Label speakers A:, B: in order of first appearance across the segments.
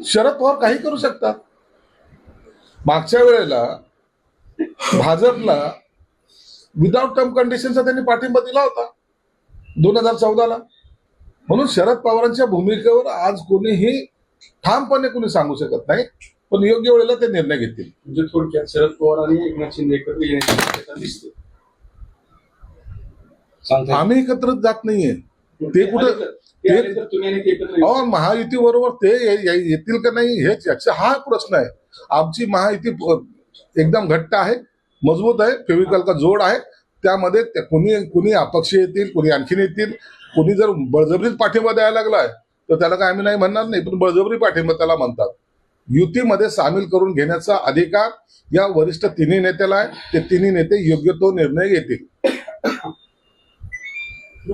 A: शरद पवार काही करू शकतात. मागच्या वेळेला भाजपला विदाउट टर्म कंडिशनचा त्यांनी पाठिंबा दिला होता 2014ला. म्हणून शरद पवारांच्या भूमिकेवर आज कोणीही ठामपणे कोणी सांगू शकत नाही, पण योग्य वेळेला ते निर्णय घेतील.
B: म्हणजे थोडक्यात शरद पवार आणि एकनाथ शिंदे एकत्र येण्याची शक्यता दिसते.
A: आम्ही एकत्र जात नाहीये. ते कुठं महायुती बरोबर ते येतील का नाही हेच याचा हा प्रश्न आहे. आमची महायुती एकदम घट्ट आहे, मजबूत आहे, फेविकॉल का जोड आहे. त्यामध्ये कुणी अपक्ष येतील, कुणी आणखीन येतील. कुणी जर बळजबरीत पाठिंबा द्यायला लागलाय तर त्याला काय आम्ही नाही म्हणणार नाही, पण बळजबरी पाठिंबा त्याला म्हणतात. युतीमध्ये सामील करून घेण्याचा अधिकार या वरिष्ठ तिन्ही नेत्याला आहे. ते तिन्ही नेते योग्य तो निर्णय घेतील.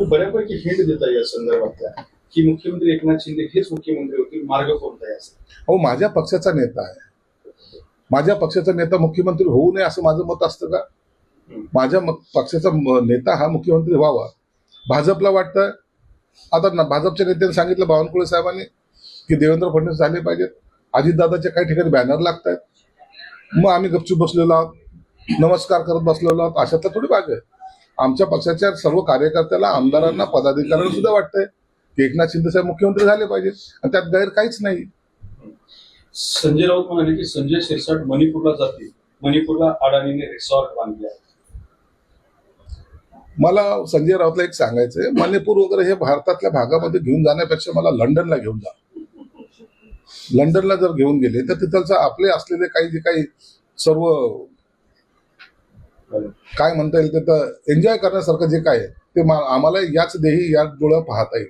B: बऱ्यापैकी हिंट देता या संदर्भात की मुख्यमंत्री एकनाथ शिंदे हेच मुख्यमंत्री होतील, मार्ग कोणता आहे असं?
A: हो, माझ्या पक्षाचा नेता आहे. माझ्या पक्षाचा नेता मुख्यमंत्री होऊ नये असं माझं मत असतं का? माझ्या पक्षाचा नेता हा मुख्यमंत्री व्हावा भाजपला वाटतं. आता भाजपच्या नेत्यांनी सांगितलं बावनकुळे साहेबांनी की देवेंद्र फडणवीस झाले पाहिजेत. अजितदादाच्या काही ठिकाणी बॅनर लागत आहेत. मग आम्ही गपचूप बसलेलो आहोत, नमस्कार करत बसलेलो आहोत. अशातला थोडी भाग आहे. आमच्या पक्षाच्या सर्व कार्यकर्त्याला, आमदारांना, पदाधिकाऱ्यांना सुद्धा वाटतंय की एकनाथ शिंदे साहेब मुख्यमंत्री झाले पाहिजेत आणि त्यात गैर काहीच नाही.
B: संजय राऊत म्हणाले की संजय शिरसाट मणिपूरला जातील, मणिपूरला अडाणीने रिसॉर्ट बांधले आहे.
A: मला संजय राऊतला एक सांगायचंय, मणिपूर वगैरे हे भारतातल्या भागामध्ये घेऊन जाण्यापेक्षा मला लंडनला घेऊन जा. लंडनला जर घेऊन गेले तर तिथलचं आपले असलेले जे काही सर्व काय म्हणता येईल ते तर एन्जॉय करण्यासारखं जे काय आहे ते आम्हाला याच देही याच डोळ्यात पाहता येईल.